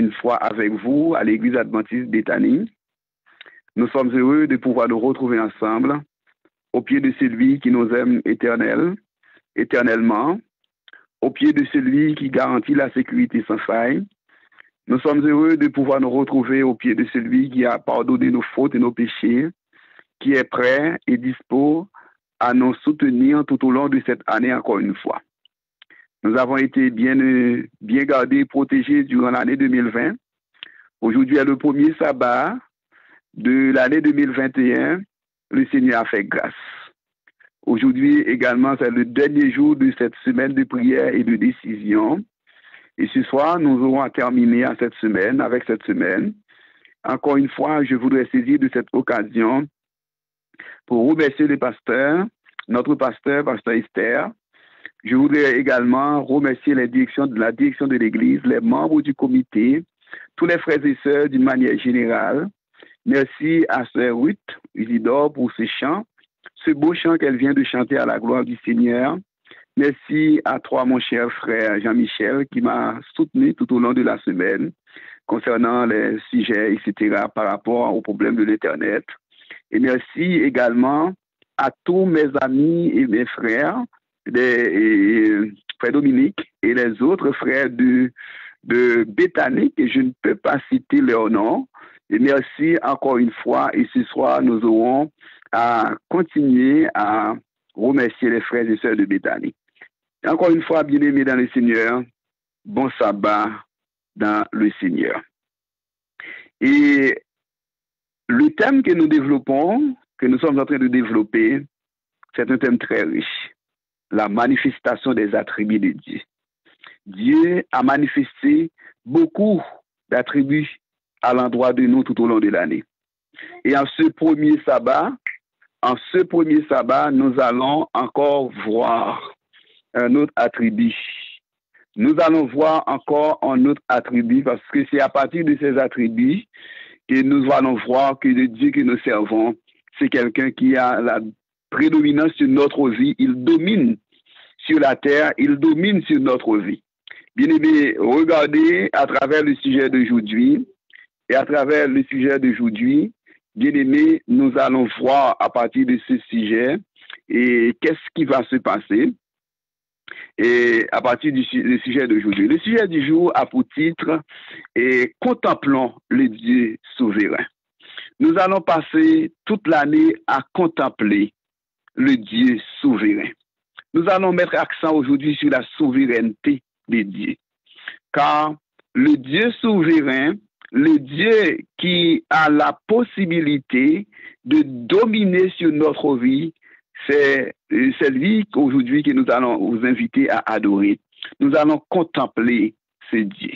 une fois avec vous à l'église adventiste Béthanie. Nous sommes heureux de pouvoir nous retrouver ensemble au pied de celui qui nous aime éternellement, au pied de celui qui garantit la sécurité sans faille. Nous sommes heureux de pouvoir nous retrouver au pied de celui qui a pardonné nos fautes et nos péchés, qui est prêt et dispo à nous soutenir tout au long de cette année encore une fois. Nous avons été bien gardés et protégés durant l'année 2020. Aujourd'hui est le premier sabbat de l'année 2021. Le Seigneur a fait grâce. Aujourd'hui également, c'est le dernier jour de cette semaine de prière et de décision. Et ce soir, nous aurons à terminer avec cette semaine. Encore une fois, je voudrais saisir de cette occasion pour remercier le pasteur, notre pasteur, pasteur Esther. Je voudrais également remercier la direction de l'Église, les membres du comité, tous les frères et sœurs d'une manière générale. Merci à sœur Ruth Isidore pour ce chant, ce beau chant qu'elle vient de chanter à la gloire du Seigneur. Merci à toi, mon cher frère Jean-Michel, qui m'a soutenu tout au long de la semaine concernant les sujets, etc., par rapport aux problèmes de l'Internet. Et merci également à tous mes amis et mes frères, frère Dominique et les autres frères de Béthanie, que je ne peux pas citer leur nom. Et merci encore une fois. Et ce soir, nous aurons à continuer à remercier les frères et sœurs de Béthanie. Et encore une fois, bien-aimés dans le Seigneur, bon sabbat dans le Seigneur. Et le thème que nous développons, que nous sommes en train de développer, c'est un thème très riche. La manifestation des attributs de Dieu. Dieu a manifesté beaucoup d'attributs à l'endroit de nous tout au long de l'année. Et en ce premier sabbat, nous allons encore voir un autre attribut. Nous allons voir encore un autre attribut parce que c'est à partir de ces attributs que nous allons voir que le Dieu que nous servons, c'est quelqu'un qui a la prédominance sur notre vie. Il domine sur la terre, il domine sur notre vie. Bien aimé, regardez à travers le sujet d'aujourd'hui, et à travers le sujet d'aujourd'hui, bien aimé, nous allons voir à partir de ce sujet et qu'est-ce qui va se passer et à partir du sujet d'aujourd'hui. Le sujet du jour a pour titre « Contemplons le Dieu souverain ». Nous allons passer toute l'année à contempler le Dieu souverain. Nous allons mettre accent aujourd'hui sur la souveraineté de Dieu. Car le Dieu souverain, le Dieu qui a la possibilité de dominer sur notre vie, c'est lui aujourd'hui que nous allons vous inviter à adorer. Nous allons contempler ce Dieu.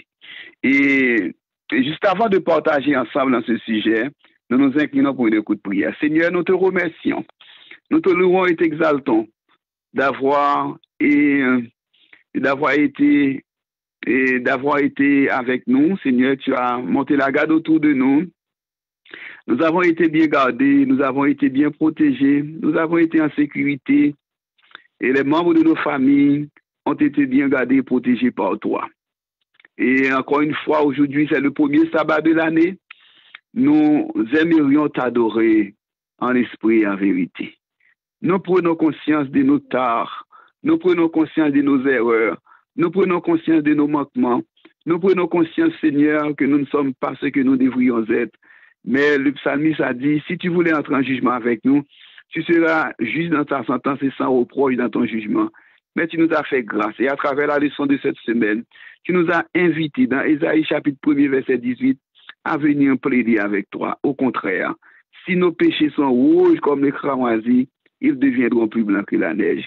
Et juste avant de partager ensemble dans ce sujet, nous nous inclinons pour une écoute de prière. Seigneur, nous te remercions. Nous te louons et t'exaltons d'avoir été avec nous. Seigneur, tu as monté la garde autour de nous. Nous avons été bien gardés, nous avons été bien protégés, nous avons été en sécurité et les membres de nos familles ont été bien gardés et protégés par toi. Et encore une fois, aujourd'hui, c'est le premier sabbat de l'année. Nous aimerions t'adorer en esprit et en vérité. Nous prenons conscience de nos torts, nous prenons conscience de nos erreurs, nous prenons conscience de nos manquements, nous prenons conscience, Seigneur, que nous ne sommes pas ce que nous devrions être. Mais le psalmiste a dit, si tu voulais entrer en jugement avec nous, tu seras juste dans ta sentence et sans reproche dans ton jugement. Mais tu nous as fait grâce. Et à travers la leçon de cette semaine, tu nous as invités dans Ésaïe chapitre 1er, verset 18, à venir plaider avec toi. Au contraire, si nos péchés sont rouges comme les cramoisis, ils deviendront plus blancs que la neige.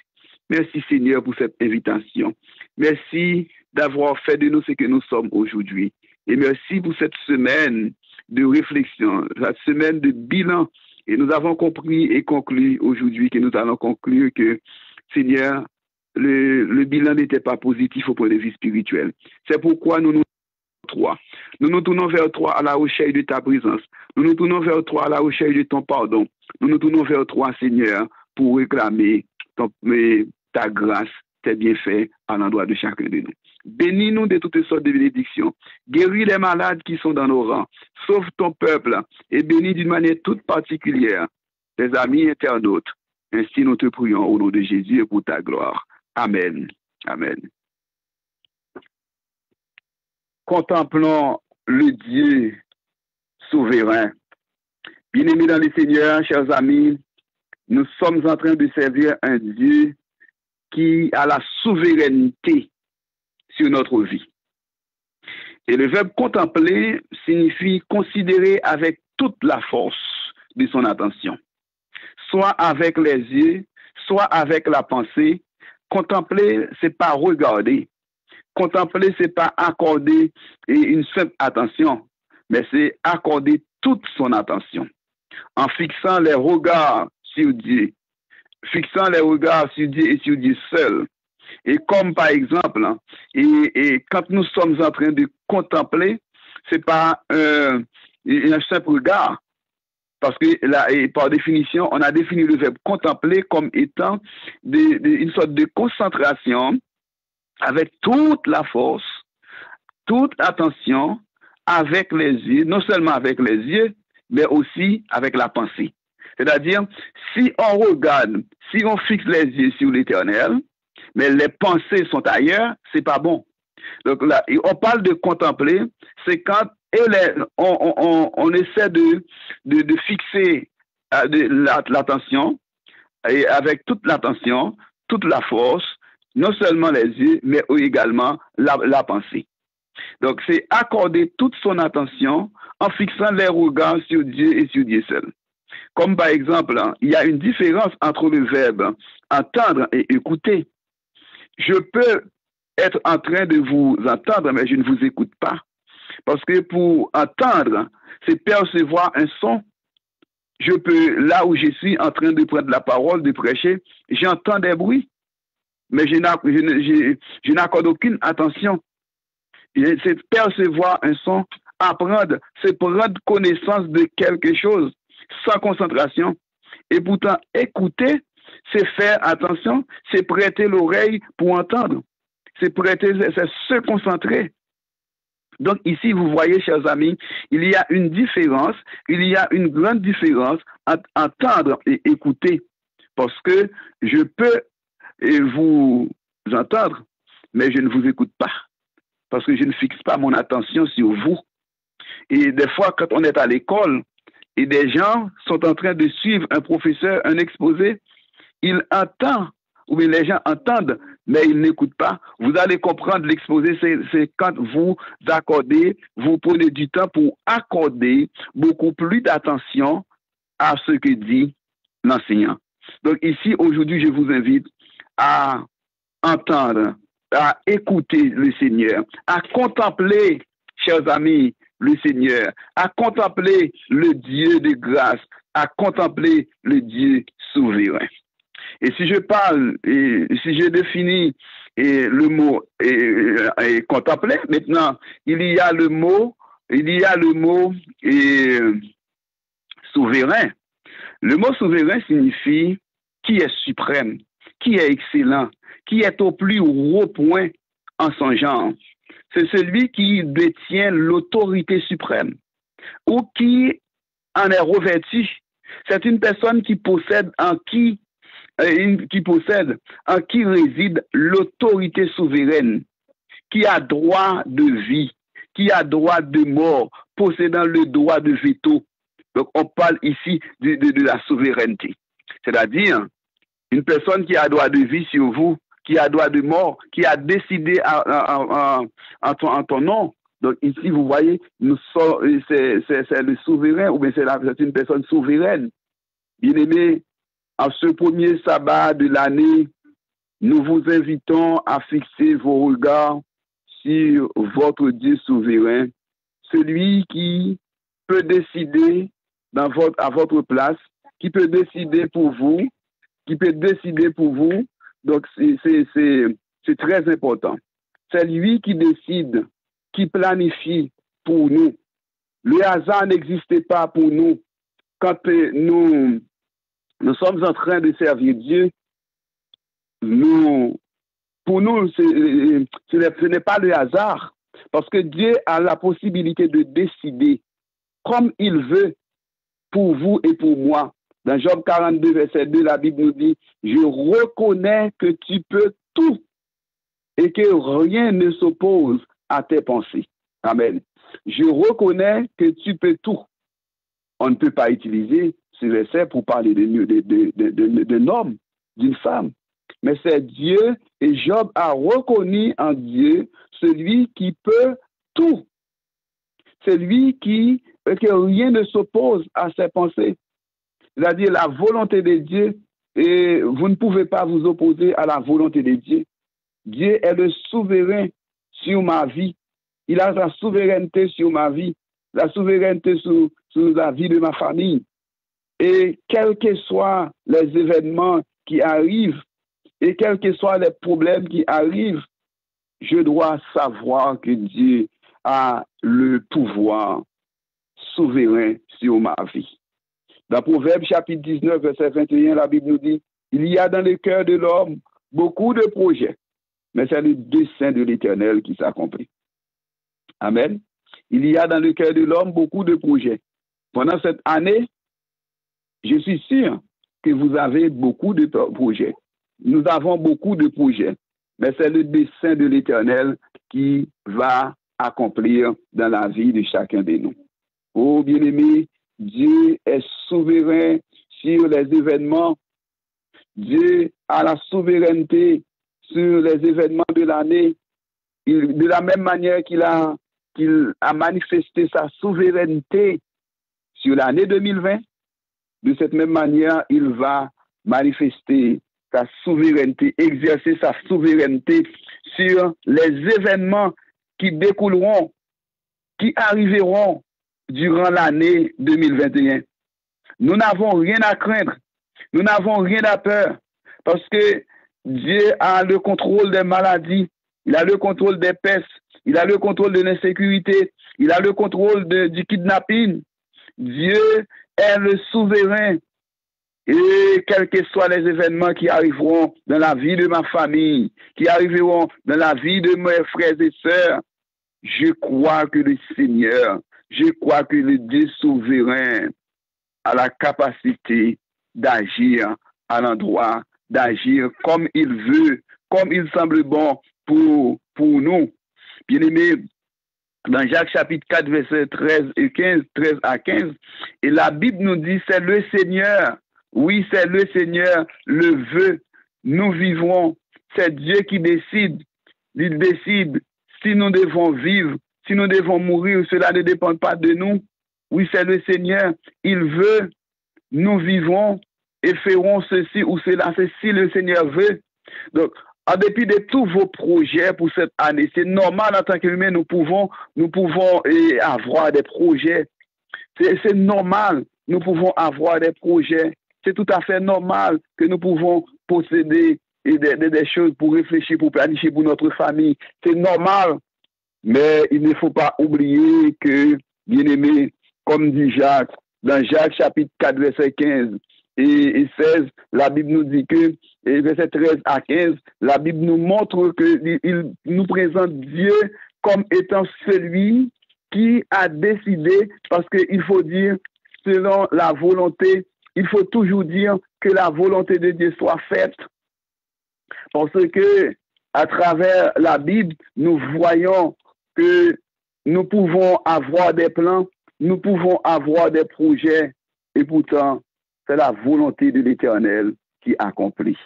Merci Seigneur pour cette invitation. Merci d'avoir fait de nous ce que nous sommes aujourd'hui. Et merci pour cette semaine de réflexion, cette semaine de bilan. Et nous avons compris et conclu aujourd'hui que nous allons conclure que, Seigneur, le bilan n'était pas positif au point de vue spirituel. C'est pourquoi nous nous tournons vers toi à la recherche de ta présence. Nous nous tournons vers toi à la recherche de ton pardon. Nous nous tournons vers toi, Seigneur, pour réclamer ta grâce, tes bienfaits à l'endroit de chacun de nous. Bénis-nous de toutes sortes de bénédictions. Guéris les malades qui sont dans nos rangs. Sauve ton peuple et bénis d'une manière toute particulière tes amis internautes. Ainsi nous te prions au nom de Jésus et pour ta gloire. Amen. Amen. Contemplons le Dieu souverain. Bien-aimés dans le Seigneur, chers amis, nous sommes en train de servir un Dieu qui a la souveraineté sur notre vie. Et le verbe contempler signifie considérer avec toute la force de son attention, soit avec les yeux, soit avec la pensée. Contempler, c'est pas regarder. Contempler, c'est pas accorder une simple attention, mais c'est accorder toute son attention en fixant les regards sur Dieu, fixant les regards sur Dieu et sur Dieu seul. Et comme par exemple, et quand nous sommes en train de contempler, c'est pas un simple regard, parce que là, et par définition, on a défini le verbe contempler comme étant une sorte de concentration avec toute la force, toute attention, avec les yeux, non seulement avec les yeux, mais aussi avec la pensée. C'est-à-dire, si on regarde, si on fixe les yeux sur l'Éternel, mais les pensées sont ailleurs, c'est pas bon. Donc là, on parle de contempler, c'est quand on essaie de fixer l'attention, et avec toute l'attention, toute la force, non seulement les yeux, mais également la pensée. Donc, c'est accorder toute son attention en fixant les regards sur Dieu et sur Dieu seul. Comme par exemple, il y a une différence entre le verbe entendre et écouter. Je peux être en train de vous entendre, mais je ne vous écoute pas. Parce que pour entendre, c'est percevoir un son. Je peux, là où je suis en train de prendre la parole, de prêcher, j'entends des bruits, mais je n'accorde aucune attention. C'est percevoir un son, apprendre, c'est prendre connaissance de quelque chose sans concentration. Et pourtant, écouter, c'est faire attention, c'est prêter l'oreille pour entendre. C'est se concentrer. Donc ici, vous voyez, chers amis, il y a une différence, il y a une grande différence entre entendre et écouter. Parce que je peux vous entendre, mais je ne vous écoute pas. Parce que je ne fixe pas mon attention sur vous. Et des fois, quand on est à l'école et des gens sont en train de suivre un professeur, un exposé, il entend, ou bien les gens entendent, mais ils n'écoutent pas. Vous allez comprendre l'exposé, c'est quand vous accordez, vous prenez du temps pour accorder beaucoup plus d'attention à ce que dit l'enseignant. Donc ici, aujourd'hui, je vous invite à entendre, à écouter le Seigneur, à contempler, chers amis, le Seigneur, à contempler le Dieu de grâce, à contempler le Dieu souverain. Et si je parle, et si je définis le mot contempler, maintenant, il y a le mot souverain. Le mot souverain signifie qui est suprême, qui est excellent, qui est au plus haut point en son genre. C'est celui qui détient l'autorité suprême ou qui en est revêtu. C'est une personne qui possède en qui réside l'autorité souveraine, qui a droit de vie, qui a droit de mort, possédant le droit de veto. Donc, on parle ici de la souveraineté. C'est-à-dire, une personne qui a droit de vie sur vous, qui a droit de mort, qui a décidé en ton nom. Donc, ici, vous voyez, c'est le souverain, ou bien c'est une personne souveraine. Bien-aimé, en ce premier sabbat de l'année, nous vous invitons à fixer vos regards sur votre Dieu souverain, celui qui peut décider à votre place, qui peut décider pour vous, Donc, c'est très important. C'est lui qui décide, qui planifie pour nous. Le hasard n'existait pas pour nous. Quand nous sommes en train de servir Dieu, nous pour nous, ce n'est pas le hasard. Parce que Dieu a la possibilité de décider comme il veut pour vous et pour moi. Dans Job 42, verset 2, la Bible nous dit, je reconnais que tu peux tout et que rien ne s'oppose à tes pensées. Amen. Je reconnais que tu peux tout. On ne peut pas utiliser ce verset pour parler d'un homme, d'une femme. Mais c'est Dieu, et Job a reconnu en Dieu celui qui peut tout. Celui que rien ne s'oppose à ses pensées. C'est-à-dire la volonté de Dieu, et vous ne pouvez pas vous opposer à la volonté de Dieu. Dieu est le souverain sur ma vie. Il a la souveraineté sur ma vie, la souveraineté sur la vie de ma famille. Et quels que soient les événements qui arrivent, et quels que soient les problèmes qui arrivent, je dois savoir que Dieu a le pouvoir souverain sur ma vie. Dans Proverbe chapitre 19, verset 21, la Bible nous dit, il y a dans le cœur de l'homme beaucoup de projets, mais c'est le dessein de l'Éternel qui s'accomplit. Amen. Il y a dans le cœur de l'homme beaucoup de projets. Pendant cette année, je suis sûr que vous avez beaucoup de projets. Nous avons beaucoup de projets, mais c'est le dessein de l'Éternel qui va accomplir dans la vie de chacun de nous. Oh, bien-aimé, Dieu est souverain sur les événements. Dieu a la souveraineté sur les événements de l'année. De la même manière qu'il a manifesté sa souveraineté sur l'année 2020, de cette même manière, il va manifester sa souveraineté, exercer sa souveraineté sur les événements qui découleront, qui arriveront durant l'année 2021. Nous n'avons rien à craindre, nous n'avons rien à peur, parce que Dieu a le contrôle des maladies, il a le contrôle des pestes, il a le contrôle de l'insécurité, il a le contrôle du kidnapping. Dieu est le souverain. Et quels que soient les événements qui arriveront dans la vie de ma famille, qui arriveront dans la vie de mes frères et sœurs, je crois que le Seigneur, je crois que le Dieu souverain a la capacité d'agir à l'endroit, d'agir comme il veut, comme il semble bon pour nous. Bien-aimés, dans Jacques chapitre 4, versets 13 à 15, et la Bible nous dit, c'est le Seigneur, oui, c'est le Seigneur, le veut, nous vivrons, c'est Dieu qui décide, il décide si nous devons vivre, si nous devons mourir, cela ne dépend pas de nous, oui, c'est le Seigneur, il veut, nous vivrons et ferons ceci ou cela, c'est si le Seigneur veut. Donc, en dépit de tous vos projets pour cette année, c'est normal en tant qu'humain, nous pouvons avoir des projets. C'est normal, nous pouvons avoir des projets. C'est tout à fait normal que nous pouvons posséder des choses pour réfléchir, pour planifier pour notre famille. C'est normal, mais il ne faut pas oublier que, bien-aimé, comme dit Jacques, dans Jacques chapitre 4, verset 15 et 16, la Bible nous dit que, verset 13 à 15, la Bible nous montre qu'il nous présente Dieu comme étant celui qui a décidé, parce qu'il faut dire, selon la volonté, il faut toujours dire que la volonté de Dieu soit faite. Parce que, à travers la Bible, nous voyons que nous pouvons avoir des plans, nous pouvons avoir des projets, et pourtant, c'est la volonté de l'Éternel qui accomplit.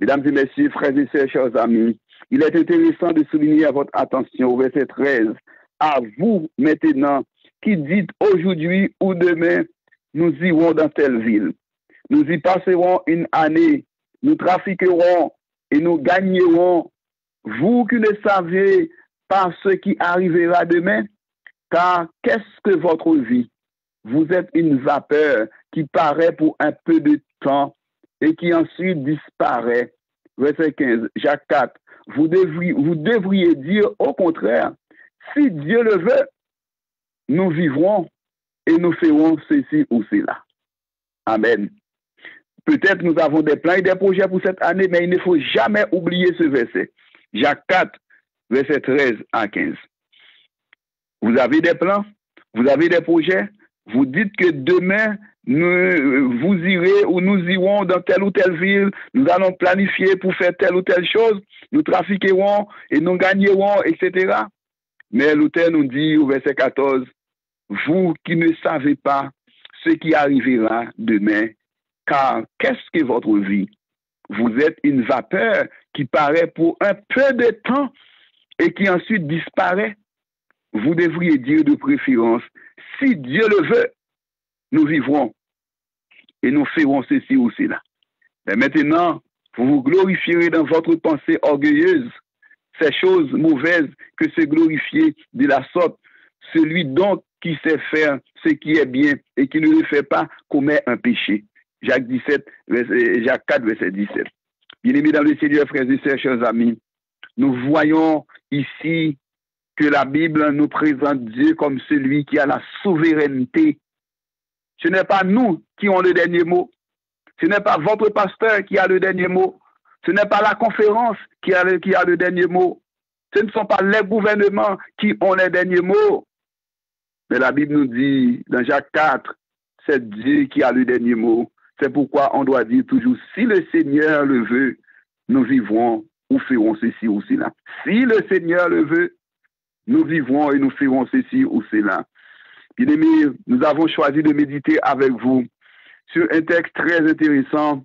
Mesdames et messieurs, frères et sœurs, chers amis, il est intéressant de souligner à votre attention au verset 13, à vous maintenant qui dites aujourd'hui ou demain, nous irons dans telle ville. Nous y passerons une année, nous trafiquerons et nous gagnerons. Vous qui ne savez pas ce qui arrivera demain, car qu'est-ce que votre vie? Vous êtes une vapeur qui paraît pour un peu de temps et qui ensuite disparaît. Verset 15, Jacques 4. Vous devriez dire au contraire, si Dieu le veut, nous vivrons et nous ferons ceci ou cela. Amen. Peut-être nous avons des plans et des projets pour cette année, mais il ne faut jamais oublier ce verset. Jacques 4, verset 13 à 15. Vous avez des plans, vous avez des projets, vous dites que demain, vous irez ou nous irons dans telle ou telle ville, nous allons planifier pour faire telle ou telle chose, nous trafiquerons et nous gagnerons, etc. Mais l'auteur nous dit au verset 14, vous qui ne savez pas ce qui arrivera demain, car qu'est-ce que votre vie? Vous êtes une vapeur qui paraît pour un peu de temps et qui ensuite disparaît. Vous devriez dire de préférence, si Dieu le veut, nous vivrons et nous ferons ceci ou cela. Mais maintenant, vous vous glorifierez dans votre pensée orgueilleuse, ces choses mauvaises que se glorifier de la sorte. Celui donc qui sait faire ce qui est bien et qui ne le fait pas commet un péché. Jacques 4, verset 17. Bien-aimés dans le Seigneur, frères et sœurs, chers amis, nous voyons ici que la Bible nous présente Dieu comme celui qui a la souveraineté. Ce n'est pas nous qui avons le dernier mot. Ce n'est pas votre pasteur qui a le dernier mot. Ce n'est pas la conférence qui a le dernier mot. Ce ne sont pas les gouvernements qui ont les derniers mots. Mais la Bible nous dit, dans Jacques 4, c'est Dieu qui a le dernier mot. C'est pourquoi on doit dire toujours, si le Seigneur le veut, nous vivrons ou ferons ceci ou cela. Si le Seigneur le veut, nous vivrons et nous ferons ceci ou cela. Bien-aimés, nous avons choisi de méditer avec vous sur un texte très intéressant.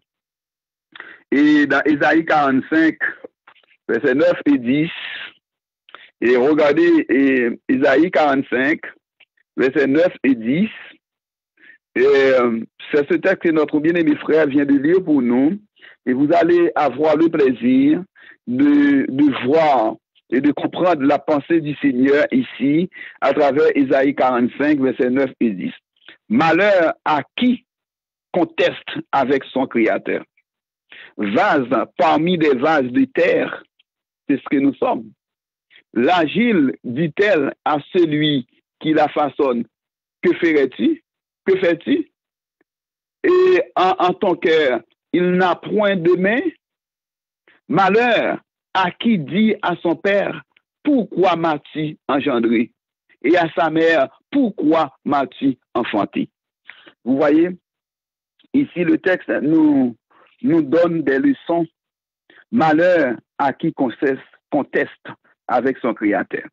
Et dans Ésaïe 45, versets 9 et 10, et regardez Ésaïe 45, versets 9 et 10, et c'est ce texte que notre bien-aimé frère vient de lire pour nous, et vous allez avoir le plaisir de voir et de comprendre la pensée du Seigneur ici, à travers Ésaïe 45, versets 9 et 10. Malheur à qui conteste avec son Créateur. Vase parmi des vases de terre, c'est ce que nous sommes. L'agile dit-elle à celui qui la façonne, que ferais-tu? Que fais-tu? Et en ton cœur, il n'a point de main. Malheur à qui dit à son père, pourquoi m'as-tu engendré? Et à sa mère, pourquoi m'as-tu enfanté? Vous voyez, ici le texte nous donne des leçons. Malheur à qui conteste avec son Créateur.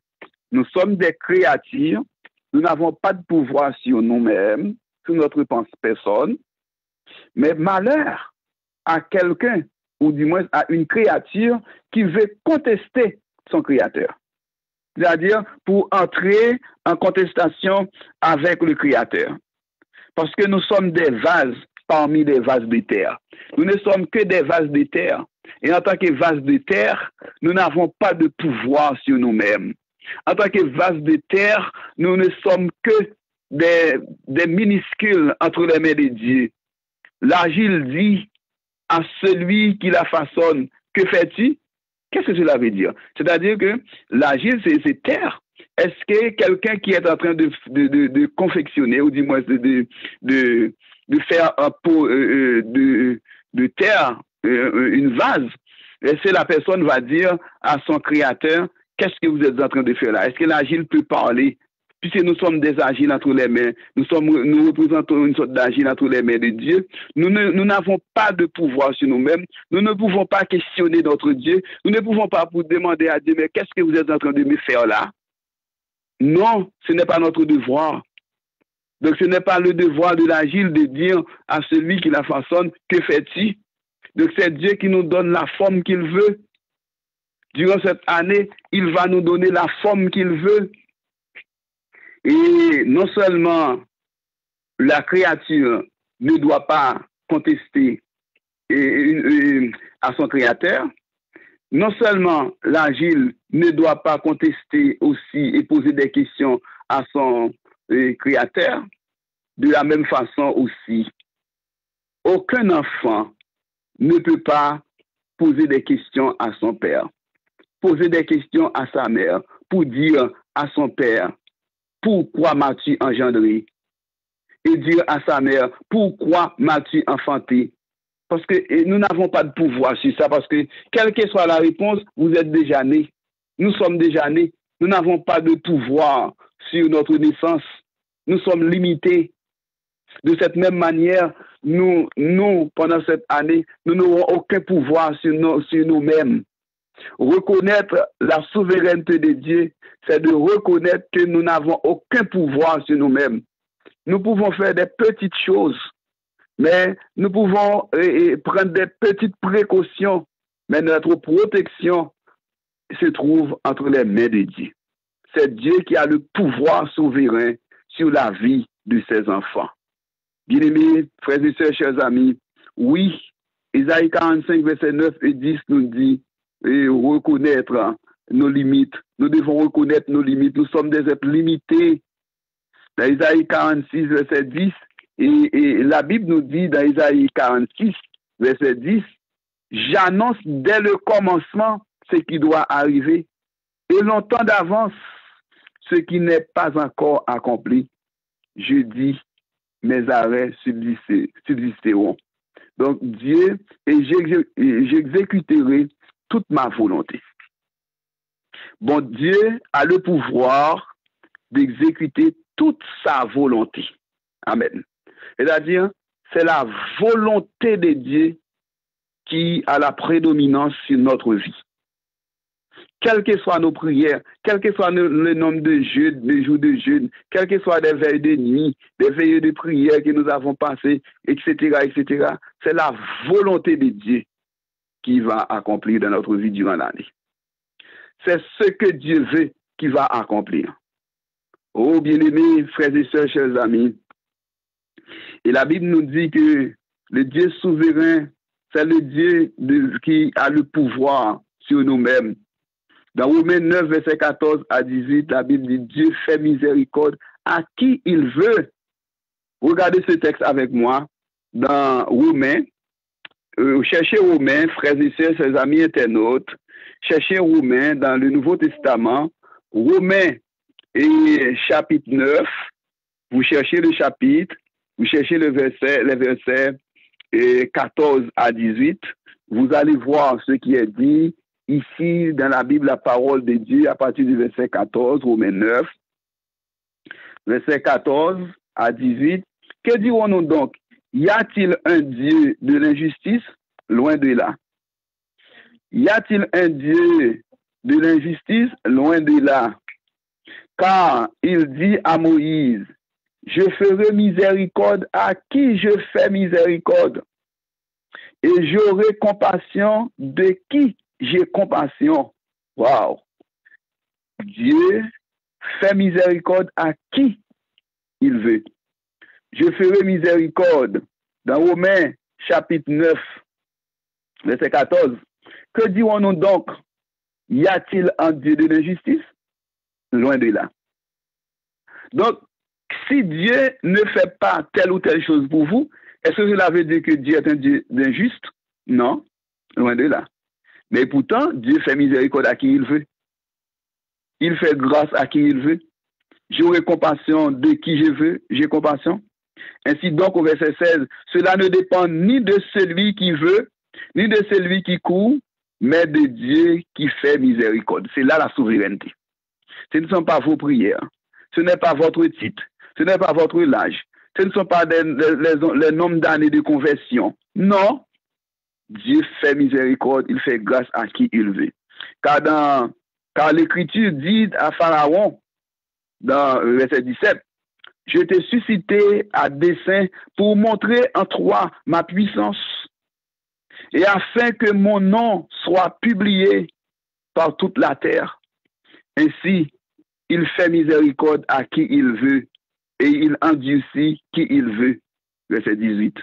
Nous sommes des créatures, nous n'avons pas de pouvoir sur nous-mêmes, sur notre personne, mais malheur à quelqu'un, ou du moins à une créature qui veut contester son Créateur. C'est-à-dire pour entrer en contestation avec le Créateur. Parce que nous sommes des vases parmi des vases de terre. Nous ne sommes que des vases de terre. Et en tant que vases de terre, nous n'avons pas de pouvoir sur nous-mêmes. En tant que vases de terre, nous ne sommes que des minuscules entre les mains de Dieu. L'agile dit à celui qui la façonne, que fais-tu? Qu'est-ce que cela veut dire? C'est-à-dire que l'agile, c'est terre. Est-ce que quelqu'un qui est en train de confectionner, ou du moins de faire un pot de terre, une vase, est-ce que la personne va dire à son créateur, qu'est-ce que vous êtes en train de faire là? Est-ce que l'agile peut parler? Puisque nous sommes des agiles entre les mains, nous représentons une sorte d'agile entre les mains de Dieu, nous n'avons pas de pouvoir sur nous-mêmes, nous ne pouvons pas questionner notre Dieu, nous ne pouvons pas pour demander à Dieu, mais qu'est-ce que vous êtes en train de me faire là? Non, ce n'est pas notre devoir. Donc ce n'est pas le devoir de l'agile de dire à celui qui la façonne, que fais-tu? Donc c'est Dieu qui nous donne la forme qu'il veut. Durant cette année, il va nous donner la forme qu'il veut. Et non seulement la créature ne doit pas contester à son créateur, non seulement l'agile ne doit pas contester aussi et poser des questions à son créateur, de la même façon aussi, aucun enfant ne peut pas poser des questions à son père, poser des questions à sa mère pour dire à son père, pourquoi m'as-tu engendré? Et dire à sa mère, pourquoi m'as-tu enfanté? Parce que nous n'avons pas de pouvoir sur ça, parce que quelle que soit la réponse, vous êtes déjà nés. Nous sommes déjà nés. Nous n'avons pas de pouvoir sur notre naissance. Nous sommes limités. De cette même manière, nous pendant cette année, nous n'aurons aucun pouvoir sur nous-mêmes. Reconnaître la souveraineté de Dieu, c'est de reconnaître que nous n'avons aucun pouvoir sur nous-mêmes. Nous pouvons faire des petites choses, mais nous pouvons prendre des petites précautions, mais notre protection se trouve entre les mains de Dieu. C'est Dieu qui a le pouvoir souverain sur la vie de ses enfants. Bien-aimés, frères et sœurs, chers amis, oui, Isaïe 45, verset 9 et 10 nous dit reconnaître nos limites. Nous devons reconnaître nos limites. Nous sommes des êtres limités. Dans Isaïe 46, verset 10, et la Bible nous dit dans Isaïe 46, verset 10, j'annonce dès le commencement ce qui doit arriver et longtemps d'avance ce qui n'est pas encore accompli. Je dis, mes arrêts subsisteront. Donc Dieu, et j'exécuterai toute ma volonté. Bon, Dieu a le pouvoir d'exécuter toute sa volonté. Amen. C'est-à-dire, c'est la volonté de Dieu qui a la prédominance sur notre vie. Quelles que soient nos prières, quel que soit le nombre de jeûnes, de jours de jeûne, quelles que soient des veilles de nuit, des veilles de prière que nous avons passées, etc., etc., c'est la volonté de Dieu qui va accomplir dans notre vie durant l'année. C'est ce que Dieu veut qui va accomplir. Oh, bien-aimés, frères et sœurs, chers amis, et la Bible nous dit que le Dieu souverain, c'est le Dieu qui a le pouvoir sur nous-mêmes. Dans Romains 9, verset 14 à 18, la Bible dit Dieu fait miséricorde à qui il veut. Regardez ce texte avec moi dans Romains. Cherchez Romains, frères et sœurs, chers amis internautes. Cherchez Romains dans le Nouveau Testament. Romains et chapitre 9. Vous cherchez le chapitre, vous cherchez les versets 14 à 18. Vous allez voir ce qui est dit ici dans la Bible, la parole de Dieu, à partir du verset 14, Romains 9, verset 14 à 18. Que dirons-nous donc? Y a-t-il un Dieu de l'injustice? Loin de là. Y a-t-il un Dieu de l'injustice? Loin de là. Car il dit à Moïse, je ferai miséricorde à qui je fais miséricorde, et j'aurai compassion de qui j'ai compassion. Wow! Dieu fait miséricorde à qui il veut. Je ferai miséricorde. Dans Romains chapitre 9, verset 14. Que dirons-nous donc? Y a-t-il un Dieu de l'injustice? Loin de là. Donc, si Dieu ne fait pas telle ou telle chose pour vous, est-ce que cela veut dire que Dieu est un Dieu d'injuste? Non, loin de là. Mais pourtant, Dieu fait miséricorde à qui il veut. Il fait grâce à qui il veut. J'aurai compassion de qui je veux, j'ai compassion. Ainsi donc, au verset 16, cela ne dépend ni de celui qui veut, ni de celui qui court, mais de Dieu qui fait miséricorde. C'est là la souveraineté. Ce ne sont pas vos prières. Ce n'est pas votre titre. Ce n'est pas votre âge. Ce ne sont pas les nombres d'années de conversion. Non. Dieu fait miséricorde, il fait grâce à qui il veut. Car l'Écriture dit à Pharaon, dans le verset 17, je t'ai suscité à dessein pour montrer en toi ma puissance et afin que mon nom soit publié par toute la terre. Ainsi, il fait miséricorde à qui il veut et il endurcit qui il veut. Verset 18.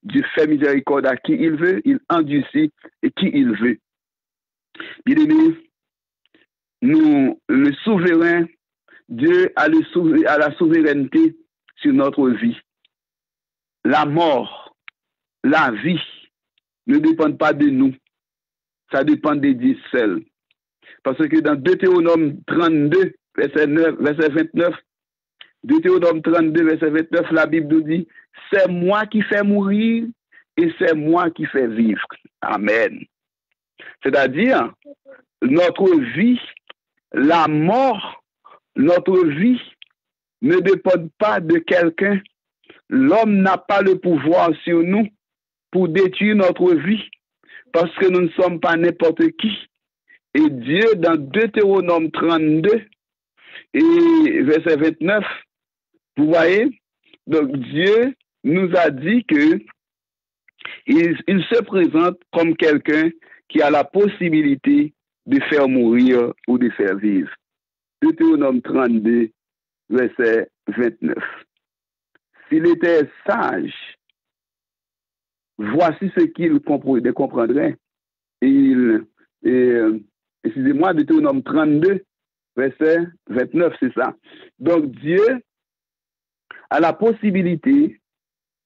Dieu fait miséricorde à qui il veut, il endurcit et qui il veut. Bien-aimés, le souverain, Dieu a la souveraineté sur notre vie. La mort, la vie ne dépendent pas de nous. Ça dépend de Dieu seul. Parce que dans Deutéronome 32, verset 29, Deutéronome 32, verset 29, la Bible nous dit, c'est moi qui fais mourir et c'est moi qui fais vivre. Amen. C'est-à-dire, notre vie, la mort, notre vie ne dépend pas de quelqu'un. L'homme n'a pas le pouvoir sur nous pour détruire notre vie parce que nous ne sommes pas n'importe qui. Et Dieu, dans Deutéronome 32 et verset 29, vous voyez, donc Dieu nous a dit que il se présente comme quelqu'un qui a la possibilité de faire mourir ou de faire vivre. Deutéronome 32, verset 29. S'il était sage, voici ce qu'il comprendrait. Excusez-moi, Deutéronome 32, verset 29, c'est ça. Donc Dieu a la possibilité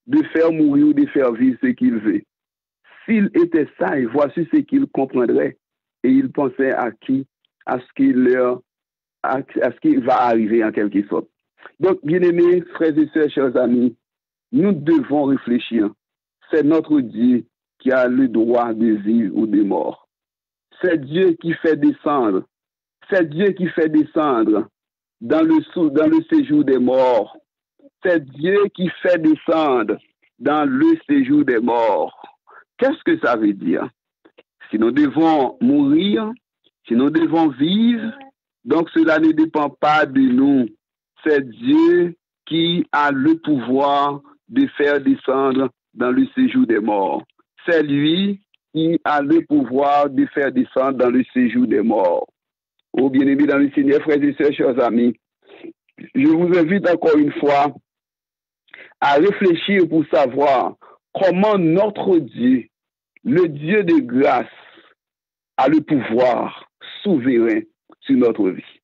de faire mourir ou de faire vivre ce qu'il veut. S'il était sage, voici ce qu'il comprendrait. Et il pensait à ce qui va arriver en quelque sorte. Donc, bien-aimés, frères et sœurs, chers amis, nous devons réfléchir. C'est notre Dieu qui a le droit de vivre ou de mort. C'est Dieu qui fait descendre. C'est Dieu qui fait descendre dans le séjour des morts. C'est Dieu qui fait descendre dans le séjour des morts. Qu'est-ce que ça veut dire? Si nous devons mourir, si nous devons vivre, donc cela ne dépend pas de nous. C'est Dieu qui a le pouvoir de faire descendre dans le séjour des morts. C'est lui qui a le pouvoir de faire descendre dans le séjour des morts. Oh bien-aimés dans le Seigneur, frères et sœurs, chers amis, je vous invite encore une fois à réfléchir pour savoir comment notre Dieu, le Dieu de grâce, a le pouvoir souverain sur notre vie.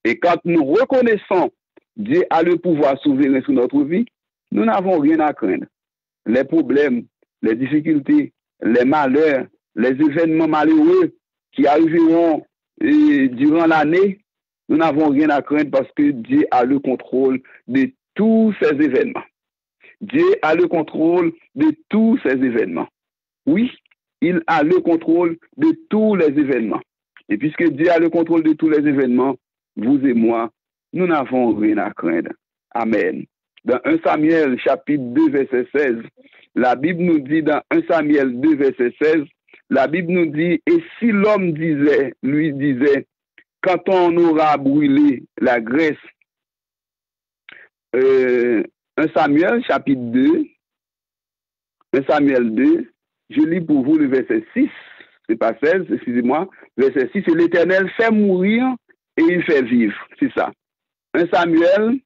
Et quand nous reconnaissons Dieu a le pouvoir souverain sur notre vie, nous n'avons rien à craindre. Les problèmes, les difficultés, les malheurs, les événements malheureux qui arriveront durant l'année, nous n'avons rien à craindre parce que Dieu a le contrôle de tous ces événements. Dieu a le contrôle de tous ces événements. Oui, il a le contrôle de tous les événements. Et puisque Dieu a le contrôle de tous les événements, vous et moi, nous n'avons rien à craindre. Amen. Dans 1 Samuel chapitre 2 verset 16, la Bible nous dit dans 1 Samuel 2 verset 16, la Bible nous dit, et si l'homme lui disait, quand on aura brûlé la graisse, 1 Samuel chapitre 2, 1 Samuel 2, je lis pour vous le verset 6, c'est pas 16, excusez-moi, verset 6, et l'Éternel fait mourir et il fait vivre, c'est ça. 1 Samuel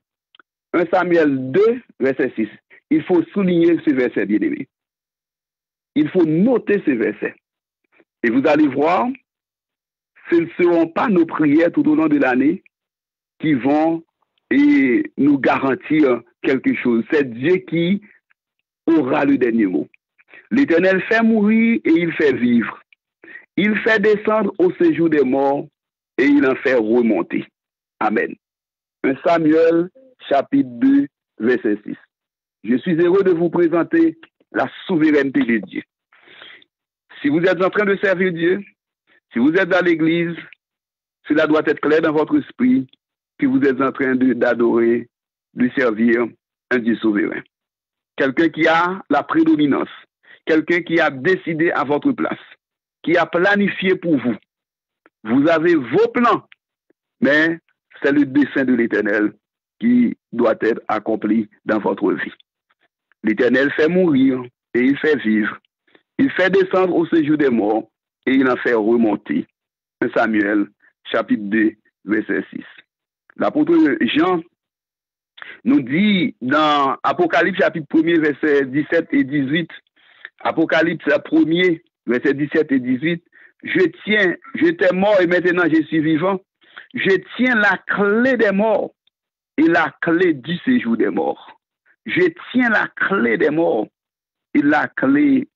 2, verset 6. Il faut souligner ce verset, bien-aimé. Il faut noter ce verset. Et vous allez voir, ce ne seront pas nos prières tout au long de l'année qui vont nous garantir quelque chose. C'est Dieu qui aura le dernier mot. L'Éternel fait mourir et il fait vivre. Il fait descendre au séjour des morts et il en fait remonter. Amen. 1 Samuel chapitre 2, verset 6. Je suis heureux de vous présenter la souveraineté de Dieu. Si vous êtes en train de servir Dieu, si vous êtes à l'église, cela doit être clair dans votre esprit que vous êtes en train d'adorer, de servir un Dieu souverain. Quelqu'un qui a la prédominance, quelqu'un qui a décidé à votre place, qui a planifié pour vous. Vous avez vos plans, mais c'est le dessein de l'Éternel qui doit être accompli dans votre vie. L'Éternel fait mourir et il fait vivre. Il fait descendre au séjour des morts et il en fait remonter. 1 Samuel, chapitre 2, verset 6. L'apôtre Jean nous dit dans Apocalypse, chapitre 1er, verset 17 et 18, Apocalypse 1er, verset 17 et 18, j'étais mort et maintenant je suis vivant. Je tiens la clé des morts et la clé du séjour des morts. Je tiens la clé des morts et la clé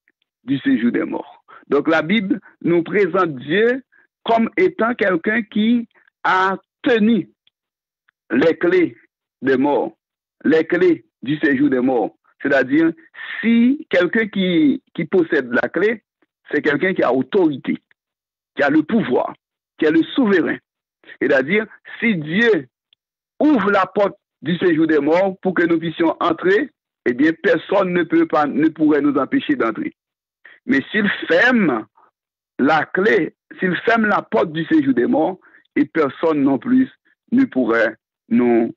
du séjour des morts. Donc la Bible nous présente Dieu comme étant quelqu'un qui a tenu les clés des morts, les clés du séjour des morts. C'est-à-dire, si quelqu'un qui possède la clé, c'est quelqu'un qui a autorité, qui a le pouvoir, qui est le souverain. C'est-à-dire, si Dieu ouvre la porte du séjour des morts pour que nous puissions entrer, eh bien, personne ne pourrait nous empêcher d'entrer. Mais s'il ferme la clé, s'il ferme la porte du séjour des morts, et personne non plus ne pourrait ne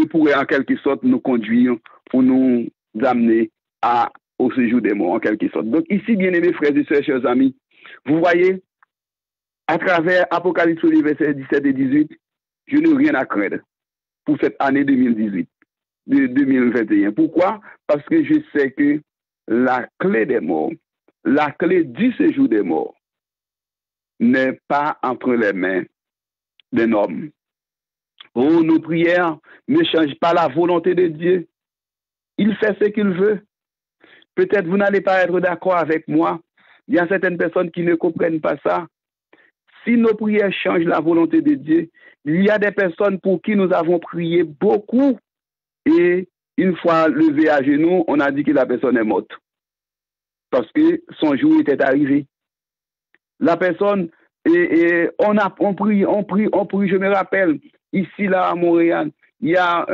pourrait en quelque sorte nous conduire pour nous amener au séjour des morts, en quelque sorte. Donc ici, bien-aimés frères et sœurs, chers amis, vous voyez, à travers Apocalypse versets 17 et 18, je n'ai rien à craindre pour cette année 2021. Pourquoi? Parce que je sais que la clé des morts, la clé du séjour des morts, n'est pas entre les mains d'un homme. Oh, nos prières ne changent pas la volonté de Dieu. Il fait ce qu'il veut. Peut-être vous n'allez pas être d'accord avec moi. Il y a certaines personnes qui ne comprennent pas ça. Si nos prières changent la volonté de Dieu, il y a des personnes pour qui nous avons prié beaucoup et une fois levé à genoux, on a dit que la personne est morte parce que son jour était arrivé. La personne, on prie, je me rappelle, ici, là, à Montréal, il y a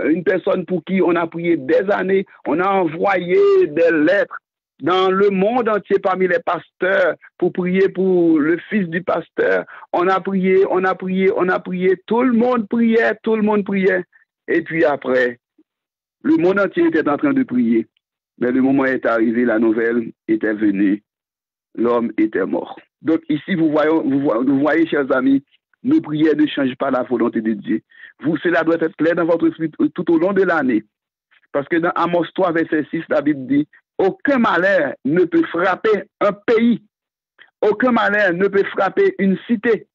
une personne pour qui on a prié des années, on a envoyé des lettres dans le monde entier parmi les pasteurs pour prier pour le fils du pasteur. On a prié, tout le monde priait. Et puis après, le monde entier était en train de prier. Mais le moment est arrivé, la nouvelle était venue. L'homme était mort. Donc ici, vous voyez, chers amis, nos prières ne changent pas la volonté de Dieu. Cela doit être clair dans votre esprit tout au long de l'année. Parce que dans Amos 3, verset 6, la Bible dit, aucun malheur ne peut frapper un pays. Aucun malheur ne peut frapper une cité.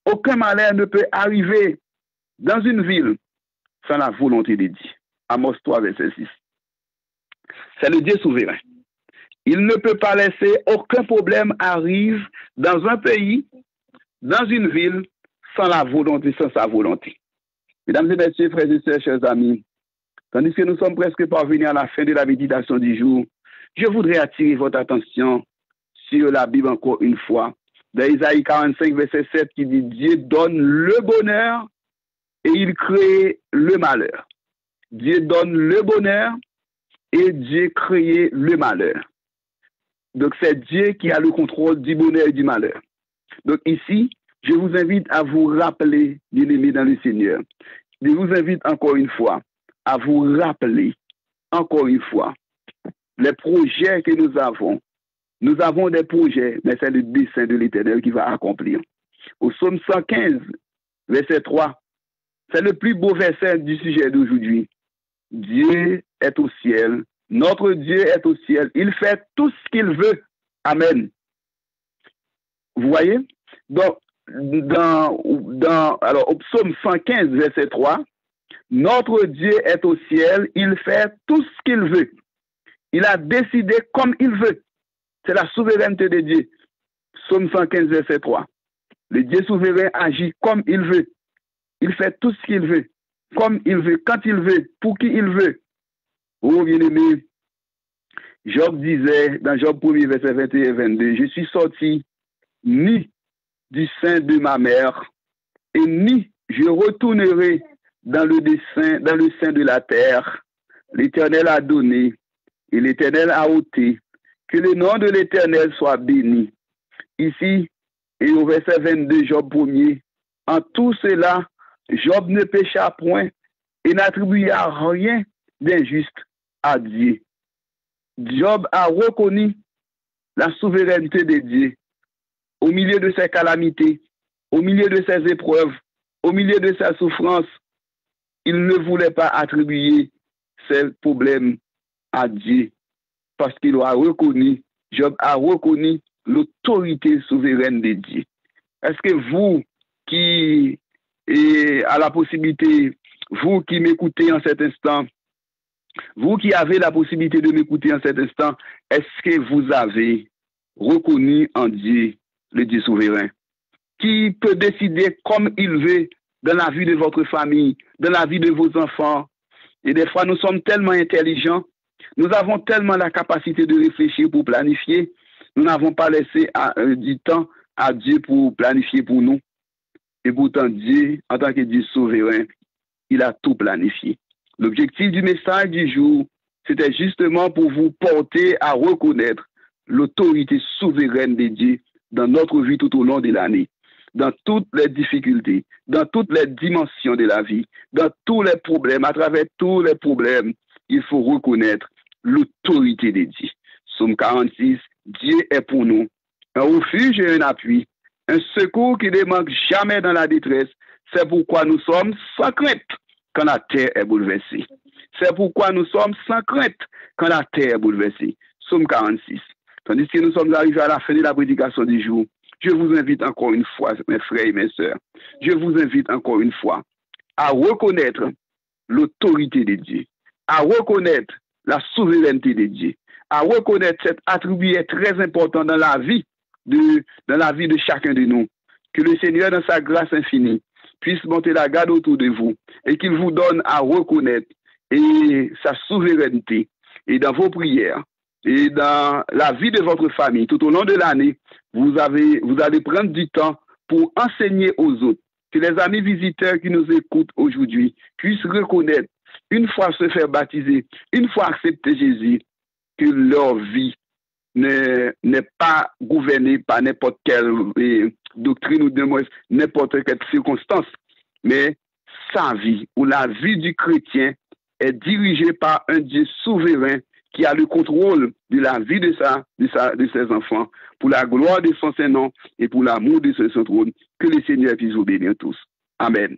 Aucun malheur ne peut arriver dans une ville sans la volonté de Dieu. Amos 3, verset 6. C'est le Dieu souverain. Il ne peut pas laisser aucun problème arrive dans un pays, dans une ville, sans sa volonté. Mesdames et messieurs, frères et sœurs, chers amis, tandis que nous sommes presque parvenus à la fin de la méditation du jour, je voudrais attirer votre attention sur la Bible encore une fois, dans Isaïe 45, verset 7, qui dit « Dieu donne le bonheur et il crée le malheur. » Dieu donne le bonheur et Dieu crée le malheur. Donc, c'est Dieu qui a le contrôle du bonheur et du malheur. Donc, ici, je vous invite à vous rappeler, bien-aimés dans le Seigneur. Je vous invite encore une fois à vous rappeler, encore une fois, les projets que nous avons. Nous avons des projets, mais c'est le dessein de l'Éternel qui va accomplir. Au psaume 115, verset 3, c'est le plus beau verset du sujet d'aujourd'hui. Dieu est au ciel. Notre Dieu est au ciel. Il fait tout ce qu'il veut. Amen. Vous voyez? Donc, alors, au psaume 115, verset 3, notre Dieu est au ciel. Il fait tout ce qu'il veut. Il a décidé comme il veut. C'est la souveraineté de Dieu. Psaume 115, verset 3. Le Dieu souverain agit comme il veut. Il fait tout ce qu'il veut. Comme il veut, quand il veut, pour qui il veut. Oh, bien-aimé, Job disait, dans Job 1er, verset 21 et 22, je suis sorti ni du sein de ma mère, et ni je retournerai dans le sein de la terre. L'Éternel a donné, et l'Éternel a ôté. Que le nom de l'Éternel soit béni. Ici, et au verset 22, Job 1er, en tout cela, Job ne pécha point et n'attribua rien d'injuste à Dieu. Job a reconnu la souveraineté de Dieu au milieu de ses calamités, au milieu de ses épreuves, au milieu de sa souffrance. Il ne voulait pas attribuer ses problèmes à Dieu parce qu'il a reconnu, Job a reconnu l'autorité souveraine de Dieu. Est-ce que vous qui à la possibilité, vous qui m'écoutez en cet instant, vous qui avez la possibilité de m'écouter en cet instant, est-ce que vous avez reconnu en Dieu le Dieu souverain qui peut décider comme il veut dans la vie de votre famille, dans la vie de vos enfants. Et des fois, nous sommes tellement intelligents, nous avons tellement la capacité de réfléchir pour planifier, nous n'avons pas laissé du temps à Dieu pour planifier pour nous. Et pourtant, Dieu, en tant que Dieu souverain, il a tout planifié. L'objectif du message du jour, c'était justement pour vous porter à reconnaître l'autorité souveraine de Dieu dans notre vie tout au long de l'année, dans toutes les difficultés, dans toutes les dimensions de la vie, dans tous les problèmes, à travers tous les problèmes, il faut reconnaître l'autorité de Dieu. Psaume 46, Dieu est pour nous un refuge et un appui, un secours qui ne manque jamais dans la détresse. C'est pourquoi nous sommes sans crainte quand la terre est bouleversée. C'est pourquoi nous sommes sans crainte quand la terre est bouleversée. Psaume 46. Tandis que nous sommes arrivés à la fin de la prédication du jour, je vous invite encore une fois, mes frères et mes sœurs, je vous invite encore une fois à reconnaître l'autorité de Dieu, à reconnaître la souveraineté de Dieu, à reconnaître cet attribut est très important dans la vie de chacun de nous. Que le Seigneur, dans sa grâce infinie, puisse monter la garde autour de vous et qu'il vous donne à reconnaître et sa souveraineté et dans vos prières et dans la vie de votre famille tout au long de l'année, vous allez prendre du temps pour enseigner aux autres, que les amis visiteurs qui nous écoutent aujourd'hui puissent reconnaître, une fois se faire baptiser, une fois accepter Jésus, que leur vie n'est pas gouvernée par n'importe quelle doctrine ou de moins n'importe quelle circonstance, mais sa vie ou la vie du chrétien est dirigée par un Dieu souverain qui a le contrôle de la vie de ses enfants, pour la gloire de son Saint-Nom et pour l'amour de son trône. Que le Seigneur puisse vous bénir tous. Amen.